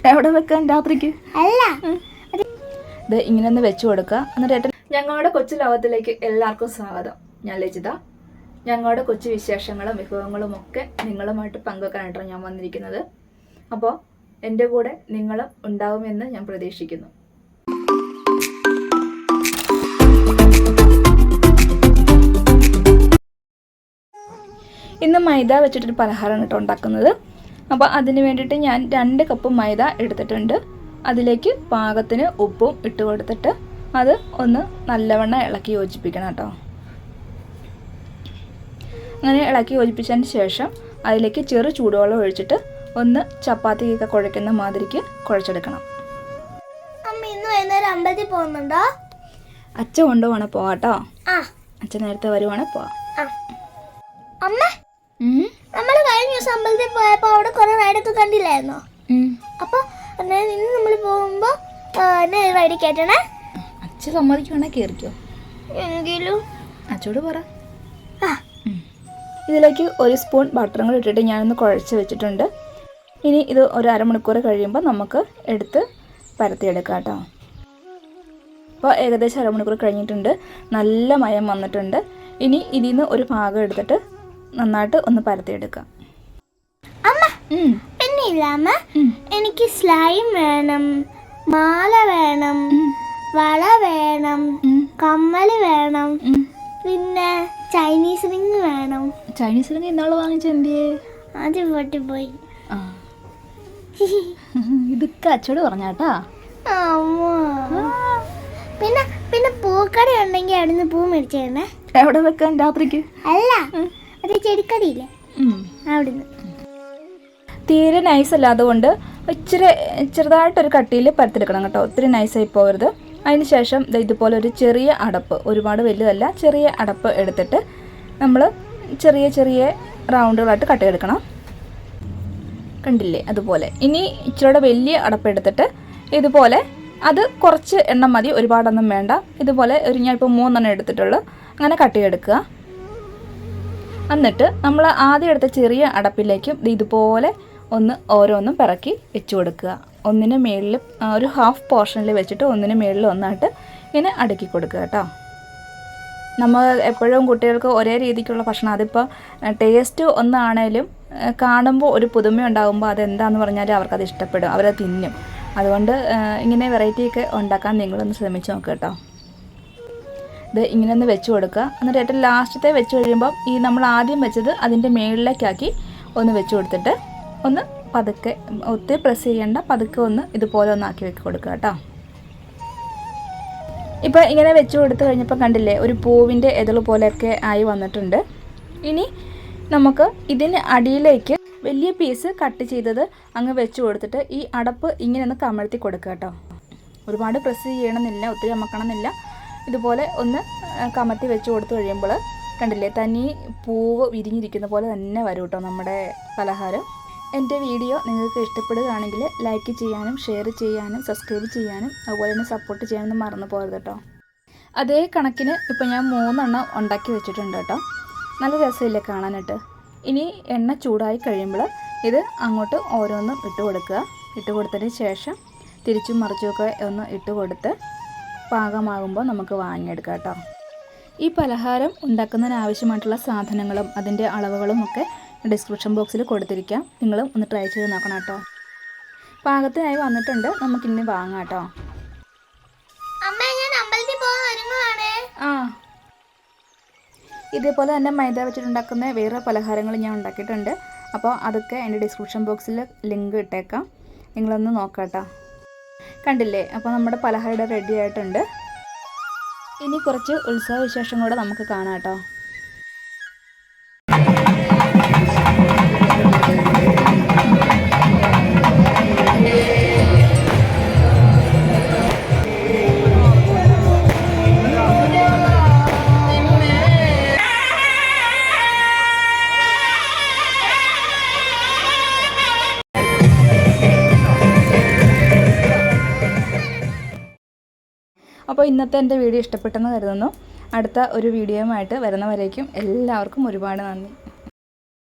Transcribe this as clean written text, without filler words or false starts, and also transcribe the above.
എവിടെ വെക്കാൻ രാത്രിക്ക്? അല്ല, ഇത് ഇങ്ങനെ ഒന്ന് വെച്ചു കൊടുക്കുക. എന്നിട്ട് ഞങ്ങളുടെ കൊച്ചു ലോകത്തിലേക്ക് എല്ലാവർക്കും സ്വാഗതം. ഞാൻ ലജിത. ഞങ്ങളുടെ കൊച്ചു വിശേഷങ്ങളും വിഭവങ്ങളും ഒക്കെ നിങ്ങളുമായിട്ട് പങ്കുവെക്കാനായിട്ടാണ് ഞാൻ വന്നിരിക്കുന്നത്. അപ്പോൾ എൻ്റെ കൂടെ നിങ്ങളും ഉണ്ടാവുമെന്ന് ഞാൻ പ്രതീക്ഷിക്കുന്നു. ഇന്ന് മൈദ വെച്ചിട്ടൊരു പലഹാരമാണ് കേട്ടോ ഉണ്ടാക്കുന്നത്. അപ്പോൾ അതിന് വേണ്ടിയിട്ട് ഞാൻ 2 കപ്പ് മൈദ എടുത്തിട്ടുണ്ട്. അതിലേക്ക് പാകത്തിന് ഉപ്പും ഇട്ട് കൊടുത്തിട്ട് അത് ഒന്ന് നല്ലവണ്ണം ഇളക്കി യോജിപ്പിക്കണം കേട്ടോ. അങ്ങനെ ഇളക്കി യോജിപ്പിച്ചതിന് ശേഷം അതിലേക്ക് ചെറു ചൂടുവെള്ളം ഒഴിച്ചിട്ട് ഒന്ന് ചപ്പാത്തിയൊക്കെ കുഴയ്ക്കുന്ന മാതിരിക്ക് കുഴച്ചെടുക്കണം. അമ്പലത്തിൽ പോകുന്നുണ്ടോ? അച്ഛൻ കൊണ്ടുപോകണേ പോവാട്ടോ. അച്ഛൻ നേരത്തെ വരുവാണേ പോവാം. അമ്മ, നമ്മള് കഴിഞ്ഞ ദിവസം അമ്പലത്തിൽ പോയപ്പോ അവിടെ കുറെ റൈഡൊക്കെ കണ്ടില്ലായിരുന്നോ? അപ്പൊ ഇന്ന് നമ്മൾ പോകുമ്പോ റൈഡ് കേട്ടണേ. അച്ഛൻ സമ്മതിക്കുവാണെ കേറിക്കോ. എങ്കിലും അച്ഛോട് പറ. ഇതിലേക്ക് 1 സ്പൂൺ ബട്ടറും കൂടി ഇട്ടിട്ട് ഞാനൊന്ന് കുഴച്ച് വെച്ചിട്ടുണ്ട്. ഇനി ഇത് ഒരു അരമണിക്കൂർ കഴിയുമ്പോൾ നമുക്ക് എടുത്ത് പരത്തിയെടുക്കാം കേട്ടോ. അപ്പോൾ ഏകദേശം അരമണിക്കൂർ കഴിഞ്ഞിട്ടുണ്ട്. നല്ല മയം വന്നിട്ടുണ്ട്. ഇനി ഇതിൽ നിന്ന് ഒരു ഭാഗം എടുത്തിട്ട് നന്നായിട്ട് ഒന്ന് പരത്തിയെടുക്കാം. പിന്നില്ല, എനിക്ക് സ്ലൈം വേണം, മാല വേണം, വള വേണം, കമ്മല് വേണം, പിന്നെ ചൈനീസ് റിങ് വേണം. ചൈനീസ് റിങ് ഇന്നാള് വാങ്ങിച്ചെന്തിയേ? അത് പൊട്ടിപ്പോയി. ഇതൊക്കെ അച്ചോട് പറഞ്ഞാട്ടാ. പിന്നെ പിന്നെ പൂക്കട ഉണ്ടെങ്കിൽ അവിടുന്ന് പൂ മേടിച്ചേരണേ. എവിടെ വെക്കാൻ രാത്രിക്ക്? അല്ല, അത് ചെടിക്കടയില്ലേ, അവിടുന്ന്. തീരെ നൈസ് അല്ലാതെ കൊണ്ട് ചെറുതായിട്ടൊരു കട്ടിയിൽ പരത്തെടുക്കണം കേട്ടോ. ഒത്തിരി നൈസായി പോകരുത്. അതിന് ശേഷം ഇതുപോലെ ഒരു ചെറിയ അടപ്പ്, ഒരുപാട് വലുതല്ല, ചെറിയ അടപ്പ് എടുത്തിട്ട് നമ്മൾ ചെറിയ ചെറിയ റൗണ്ടുകളായിട്ട് കട്ടെടുക്കണം. കണ്ടില്ലേ? അതുപോലെ. ഇനി ഇച്ചിരിയുടെ വലിയ അടപ്പ് എടുത്തിട്ട് ഇതുപോലെ, അത് കുറച്ച് എണ്ണം മതി, ഒരുപാടൊന്നും വേണ്ട. ഇതുപോലെ ഞാൻ ഇപ്പോൾ 3 എണ്ണം എടുത്തിട്ടുള്ളൂ. അങ്ങനെ കട്ടിയെടുക്കുക. എന്നിട്ട് നമ്മൾ ആദ്യം എടുത്ത ചെറിയ അടപ്പിലേക്കും ഇതുപോലെ ഒന്ന് ഓരോന്നും പിറക്കി വെച്ച് കൊടുക്കുക. ഒന്നിന് മേളിൽ ഒരു ഹാഫ് പോർഷനിൽ വെച്ചിട്ട് ഒന്നിന് മേളിൽ ഒന്നായിട്ട് ഇങ്ങനെ അടുക്കി കൊടുക്കുക കേട്ടോ. നമ്മൾ എപ്പോഴും കുട്ടികൾക്ക് ഒരേ രീതിക്കുള്ള ഭക്ഷണം, അതിപ്പോൾ ടേസ്റ്റ് ഒന്നാണേലും കാണുമ്പോൾ ഒരു പുതുമ ഉണ്ടാകുമ്പോൾ അതെന്താണെന്ന് പറഞ്ഞാൽ അവർക്കത് ഇഷ്ടപ്പെടും, അവരത് തിന്നും. അതുകൊണ്ട് ഇങ്ങനെ വെറൈറ്റിയൊക്കെ ഉണ്ടാക്കാൻ നിങ്ങളൊന്ന് ശ്രമിച്ച് നോക്കുക കേട്ടോ. ഇത് ഇങ്ങനെ ഒന്ന് വെച്ച് കൊടുക്കുക. എന്നിട്ട് ഏറ്റവും ലാസ്റ്റത്തെ വെച്ച് കഴിയുമ്പം ഈ നമ്മൾ ആദ്യം വെച്ചത് അതിൻ്റെ മേളിലേക്കാക്കി ഒന്ന് വെച്ച് കൊടുത്തിട്ട് ഒന്ന് പതുക്കെ, ഒത്തിരി പ്രസ് ചെയ്യേണ്ട, പതുക്കെ ഒന്ന് ഇതുപോലെ ഒന്ന് ആക്കി വെക്കി കൊടുക്കുക കേട്ടോ. ഇപ്പോൾ ഇങ്ങനെ വെച്ച് കൊടുത്തു കഴിഞ്ഞപ്പോൾ കണ്ടില്ലേ, ഒരു പൂവിൻ്റെ എതള് പോലെയൊക്കെ ആയി വന്നിട്ടുണ്ട്. ഇനി നമുക്ക് ഇതിന് അടിയിലേക്ക് വലിയ പീസ് കട്ട് ചെയ്തത് അങ്ങ് വെച്ച് കൊടുത്തിട്ട് ഈ അടപ്പ് ഇങ്ങനെ ഒന്ന് കമഴ്ത്തി കൊടുക്കുക കേട്ടോ. ഒരുപാട് പ്രസ് ചെയ്യണമെന്നില്ല, ഒത്തിരി അമക്കണമെന്നില്ല. ഇതുപോലെ ഒന്ന് കമഴ്ത്തി വെച്ച് കൊടുത്തു കഴിയുമ്പോൾ കണ്ടില്ലേ, തനി പൂവ് വിരിഞ്ഞിരിക്കുന്ന പോലെ തന്നെ വരും കേട്ടോ നമ്മുടെ പലഹാരം. എൻ്റെ വീഡിയോ നിങ്ങൾക്ക് ഇഷ്ടപ്പെടുകയാണെങ്കിൽ ലൈക്ക് ചെയ്യാനും ഷെയർ ചെയ്യാനും സബ്സ്ക്രൈബ് ചെയ്യാനും അതുപോലെ തന്നെ സപ്പോർട്ട് ചെയ്യാനൊന്നും മറന്നു പോകരുത് കേട്ടോ. അതേ കണക്കിന് ഇപ്പോൾ ഞാൻ 3 എണ്ണം ഉണ്ടാക്കി വെച്ചിട്ടുണ്ട് കേട്ടോ. നല്ല രസമില്ലേ കാണാനായിട്ട്. ഇനി എണ്ണ ചൂടായി കഴിയുമ്പോൾ ഇത് അങ്ങോട്ട് ഓരോന്നും ഇട്ട് കൊടുക്കുക. ഇട്ട് കൊടുത്തതിന് ശേഷം തിരിച്ചും മറിച്ചുമൊക്കെ ഒന്ന് ഇട്ട് കൊടുത്ത് പാകമാകുമ്പോൾ നമുക്ക് വാങ്ങിയെടുക്കാം കേട്ടോ. ഈ പലഹാരം ഉണ്ടാക്കുന്നതിന് ആവശ്യമായിട്ടുള്ള സാധനങ്ങളും അതിൻ്റെ അളവുകളും ഒക്കെ ഡിസ്ക്രിപ്ഷൻ ബോക്സിൽ കൊടുത്തിരിക്കാം. നിങ്ങളും ഒന്ന് ട്രൈ ചെയ്ത് നോക്കണം കേട്ടോ. പാകത്തിനായി വന്നിട്ടുണ്ട്, നമുക്കിനി വാങ്ങാം കേട്ടോ. ഇതേപോലെ തന്നെ മൈദ വെച്ചിട്ടുണ്ടാക്കുന്ന വേറെ പലഹാരങ്ങൾ ഞാൻ ഉണ്ടാക്കിയിട്ടുണ്ട്. അപ്പോൾ അതൊക്കെ എൻ്റെ ഡിസ്ക്രിപ്ഷൻ ബോക്സിൽ ലിങ്ക് ഇട്ടേക്കാം, നിങ്ങളൊന്ന് നോക്കാം കേട്ടോ. കണ്ടില്ലേ? അപ്പോൾ നമ്മുടെ പലഹാരം റെഡി ആയിട്ടുണ്ട്. ഇനി കുറച്ച് ഉത്സവ വിശേഷം കൂടെ നമുക്ക് കാണാം കേട്ടോ. അപ്പോൾ ഇന്നത്തെ എൻ്റെ വീഡിയോ ഇഷ്ടപ്പെട്ടെന്ന് കരുതുന്നു. അടുത്ത ഒരു വീഡിയോയുമായിട്ട് വരുന്നവരേക്കും എല്ലാവർക്കും ഒരുപാട് നന്ദി.